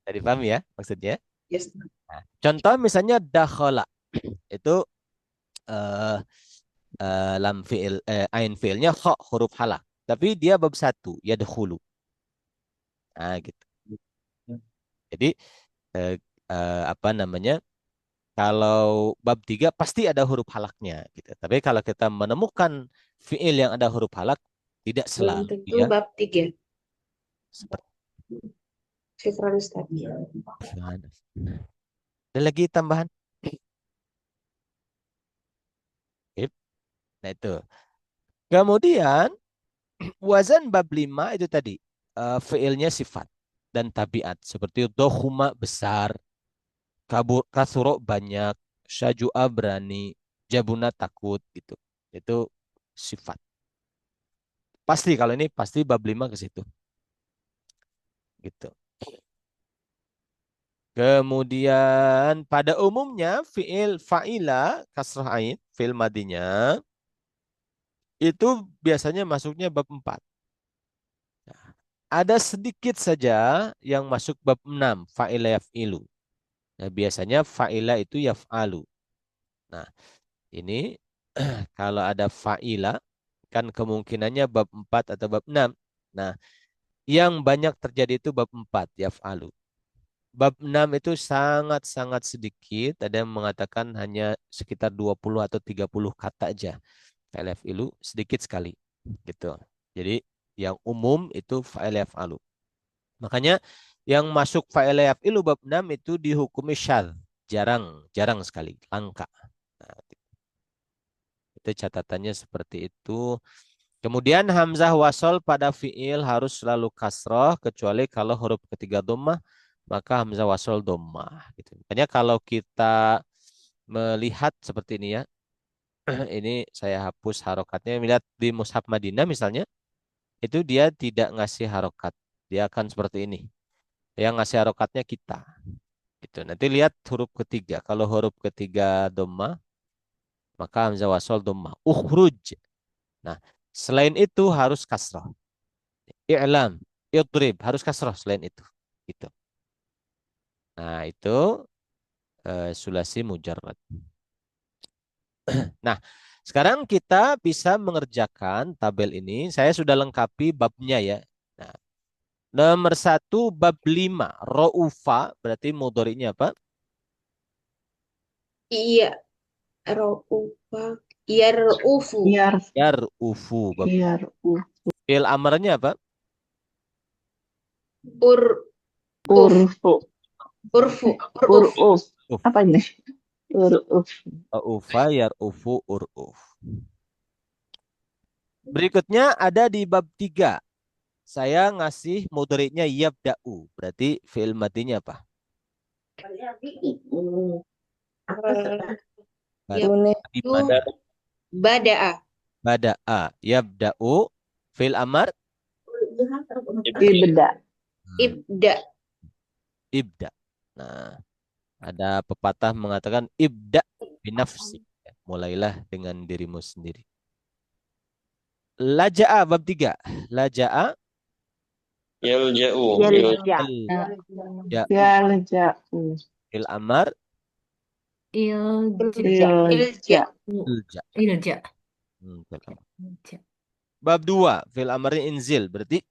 tadi paham ya maksudnya? Yes. Nah, contoh misalnya dakhala itu eh lam fi'il ain fi'ilnya kha huruf halak. Tapi dia bab 1 yadkhulu. Nah, gitu. Jadi eh, apa namanya? Kalau bab 3 pasti ada huruf halaknya gitu. Tapi kalau kita menemukan fi'il yang ada huruf halak tidak Belum selalu tentu ya bab 3. seperti Syukran Ustaz. ada lagi tambahan. Oke. Nah itu. Kemudian wazan bab 5 itu tadi fi'ilnya sifat dan tabiat seperti dohuma besar, kabur kasuro banyak, syajua berani, jabuna takut gitu. Itu sifat. Pasti kalau ini pasti bab 5 ke situ. Gitu. Kemudian pada umumnya fiil fa'ila kasrah ain, fiil madinya itu biasanya masuknya bab 4. Ada sedikit saja yang masuk bab 6, fa'ila yaf'ilu. Nah, biasanya fa'ila itu yaf'alu. Nah, ini kalau ada fa'ila kan kemungkinannya bab 4 atau bab 6. Nah, yang banyak terjadi itu bab 4, yaf'alu. Bab 6 itu sangat-sangat sedikit. Ada yang mengatakan hanya sekitar 20 atau 30 kata aja. Fa'il yaf'ilu sedikit sekali. Gitu. Jadi yang umum itu fa'il yaf'alu. Makanya yang masuk fa'il yaf'ilu bab 6 itu dihukumi syadz. Jarang sekali. Langka. Nah, itu catatannya seperti itu. Kemudian hamzah wasol pada fiil harus selalu kasroh kecuali kalau huruf ketiga dhammah maka hamzah wasol dhammah gitu. Makanya kalau kita melihat seperti ini ya. Ini saya hapus harokatnya. Melihat di Mushaf Madinah misalnya itu dia tidak ngasih harokat. Dia akan seperti ini. Yang ngasih harokatnya kita. Gitu. Nanti lihat huruf ketiga. Kalau huruf ketiga dhammah maka hamzah wasol dhammah. Ukhruj. Nah, selain itu harus kasroh. I'lam, idrib, harus kasroh selain itu. Gitu. Nah, itu sulasi mujarrad. Nah, sekarang kita bisa mengerjakan tabel ini. Saya sudah lengkapi babnya ya. Nah, nomor 1 bab 5. Ro'ufa, berarti mudhari'nya apa? Iya. Ra'ufa. Yar'ufu. Yar'ufu. Bab. Yar'u. Fi'il amarnya apa? Urfu. Urfu. Uruf. Uf. Apa ini? Uruf. Ro'ufa, yar'ufu, ur'uf. Berikutnya ada di bab 3. Saya ngasih mudhari'nya yabda'u. Berarti fi'il madinya apa? Di mana? Bada'a. Bada'a. Yabda'u. Fi'il amar? Ibda. Ibda. Ibda. Nah, ada pepatah mengatakan ibda binafsi. Mulailah dengan dirimu sendiri. Laja'a bab 3. Laja'a. Yalja'u. Yalja. Yalja'u. Fi'il amar? Ilja. Ilja. Ilja. Ilja. Fi'il amar. Bab 2. Fi'il amarnya inzil. Berarti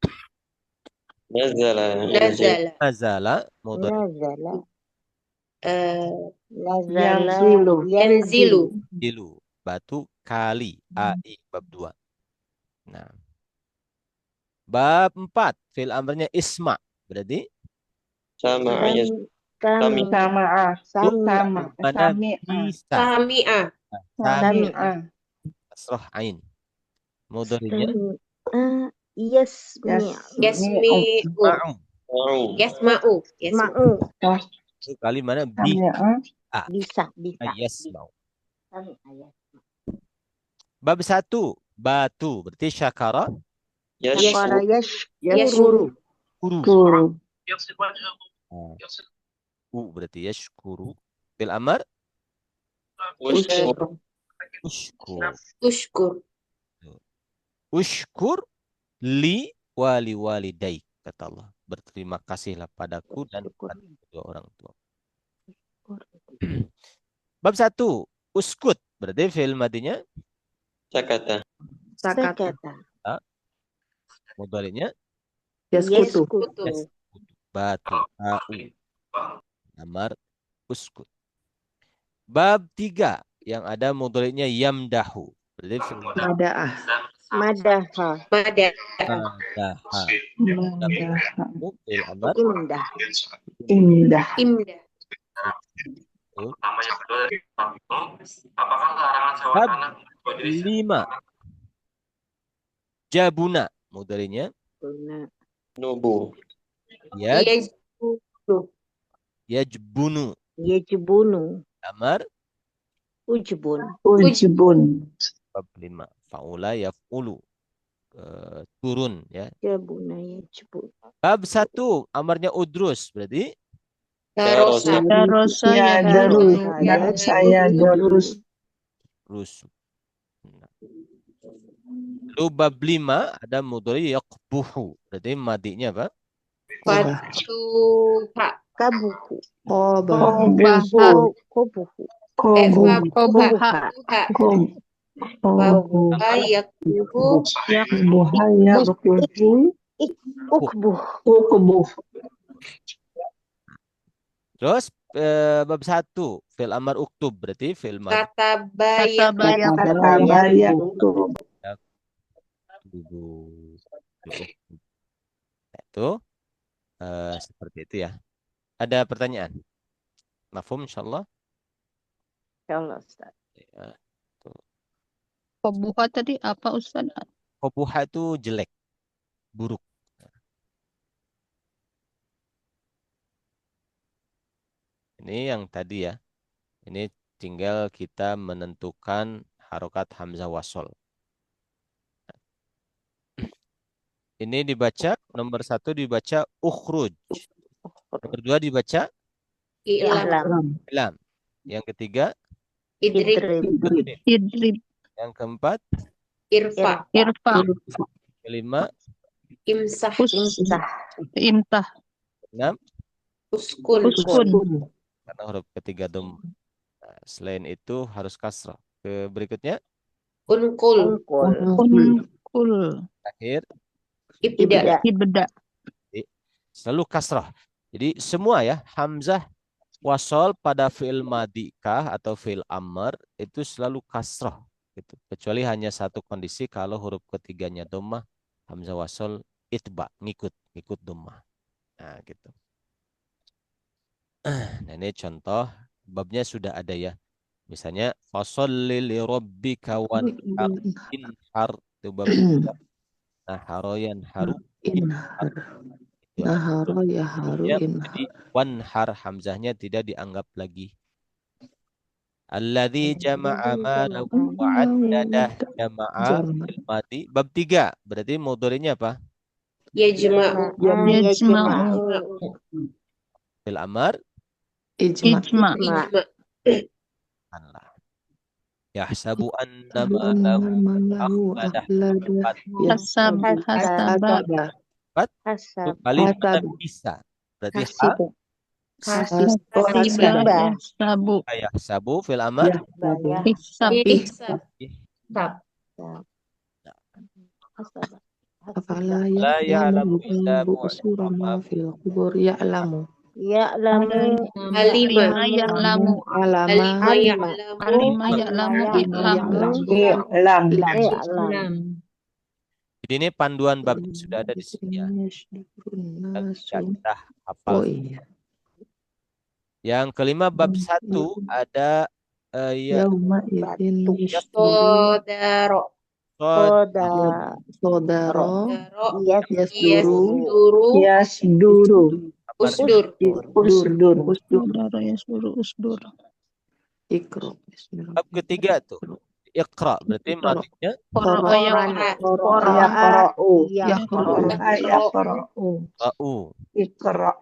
Nazala. Nazala. nazala. Mudhari' Nazala. Yanzilu. Yanzilu. ilu. Batu kali. Ai. Bab 2. Nah. Bab 4. Fi'il amrnya isma. Berarti Sama ayat. Kami. Sama'a. Sama. mana Sami'a. bisa. Sami'a. Sami'a. Kasroh ain. Mudhari'nya Yasmi. Yasmi'u. ma'u. Ma'u. Yasma'u. Yasma'u. Mau. Itu kali mana bi. Sami'a. Bisa. Ayasma'u. Kami ayat. Bab 1. Batu. Berarti syakara. Para Yashkuru. Kuru. Kuru. Berarti yashkuru. Fi'il amar. Ushkur. Ushkur. Ushkur. Ushkur li wali walidaik. Kata Allah. Berterima kasihlah padaku dan pada kedua orang tua. Bab 1. Uskut. Berarti fi'il madinya. Sakata. Sakata. Mudhari'nya Yaskutu. Kutu. batu. Au. Amar uskut. Bab 3 yang ada mudhari'nya yamdahu. Berarti fi'il Mada'ah. Madaha. Mada'a. madaha. Madaha. Fi'il amar. Indah. Indah. Imda. Bab 5. Jabuna. Mudhari'nya Guna. Nubu. Yajbunu. yajbunu. Yajbunu. Amar. Ujbun. Ujbun. Bab 5. Fa'ula yaf'ulu. Turun ya. Jabuna yajbun. Bab 1 amarnya udrus berarti Darosa. Darosa Ya, yadrusu. darus. Darosa ya, darus. Rusu. Nah. Lalu bab 5 ada mudhari yaqbuhu. Berarti madinya apa? Fatuha. Kabuhu. Kobaha. Kobuhu. Fabuha. Kobuha. Fabuha yakbuhu. Buhaya bukuhu. Ukbuh. Ukubuh. Terus bab 1 fil amar uktub berarti fil madi. Katabayak. Katabayak. Katabaya uktub. Itu seperti itu ya. Ada pertanyaan? Mafhum insyaallah. Insyaallah Ustaz. Ya, tuh. Kobuha tadi apa Ustaz? Kobuha itu jelek, buruk. Ini yang tadi ya. Ini tinggal kita menentukan harokat hamzah wasol. Ini dibaca nomor 1 dibaca ukhruj. Nomor 2 dibaca I'lam. ilam. Yang ketiga Idrik. Idrib. Idrib. yang keempat, Irfa. Irfa. kelima, Imsah. Imsah. Imtah. enam, Uskun. Uskun. karena huruf ketiga dom. Nah, selain itu harus kasrah. Ke berikutnya, Unkul. Ungkul. Unkul. akhir, Ibda. Ibda. selalu kasrah. Jadi semua ya, hamzah wasol pada fi'il madikah atau fi'il amr itu selalu kasrah. Gitu. Kecuali hanya satu kondisi kalau huruf ketiganya dhammah, hamzah wasol itba, ngikut dhammah. Nah, gitu. Nah, ini contoh babnya sudah ada ya. Misalnya fasholli li rabbika wanhar, inhar itu bab naharoyan haru inhar. Itu ada ya, jadi wanhar hamzahnya tidak dianggap lagi. Alladzi jama'a malahu wa 'addadah jama'a fil madi. Bab 3 berarti mudhari'nya apa? Yajma'u. Yajma'u. Fil amar Ijma. Ijma'. Allah. Yahsabu anna ma'lahu akhladah. Hasaba. Hasab. Kali mana bisa? Berarti ha Hasiba. Yahsabu. yahsabu fil amar Bayah. Hisab. Ihsab. la ya'lamu illa mu'allama Ya'lamu. Alima. Alima ya'lamu. Alima ya'lamu. Alima ya'lamu. I'lam. I'lam. Jadi ini panduan bab sudah ada di sini ya. Kita hafal. Yang kelima bab 1 ada ya Sodaro. Sodaro. Yasduru. Yasduru. Usdur. Usdur. Saudara ya suruh usdur. bab ketiga tuh. Iqra berarti matinya Qara'a Yaqra'u. yaqra'u. Yaqra'u. ra'u. Iqra.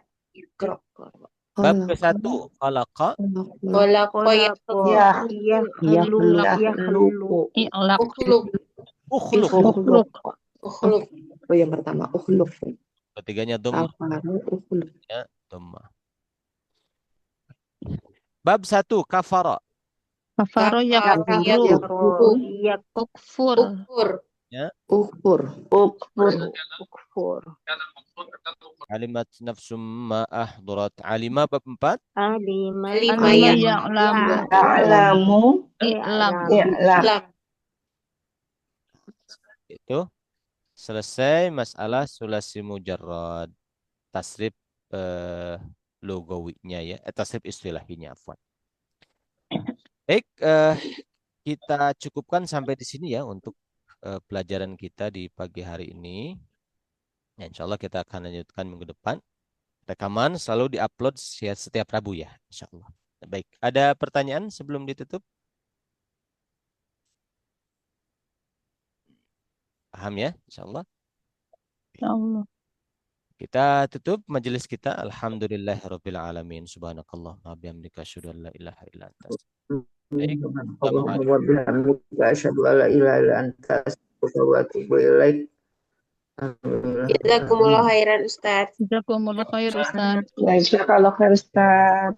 Bab ke-1 khalaqa Khalaqa Yakhluqu. I'laq. ukhluq. Ukhluk. Ukhluk. Yang pertama ukhluk. Ketiganya dhammah. Ukhluk. Ya, dhammah. Bab 1 kafara. Kafaro yakfuru. Ukfur. Ukfur. Alimat nafsum ma ahdarat. Alima bab 4. Alima Ya'lamu. Ta'lamu. I'lam. I'lam. Itu selesai masalah sulasi mujarrad. Tasrif logawinya ya, tasrif istilahinya afwan. Baik, kita cukupkan sampai di sini ya untuk pelajaran kita di pagi hari ini. Ya, insya Allah kita akan lanjutkan minggu depan. Rekaman selalu diupload setiap Rabu ya, insya Allah. Baik, ada pertanyaan sebelum ditutup? Paham ya, insya Allah. Ya Allah. Kita tutup majelis kita. Alhamdulillahirabbil alamin. Subhanakallah wa bihamdika asyhadu an la ilaha illa anta. Baik, Allahumma wa bihamdika asyhadu an la ilaha illa anta astaghfiruka wa atubu ilaik. Alhamdulillah. Jazakumullah khairan Ustaz. Jazakumullah khair Ustaz. Baik, kalau Ustaz.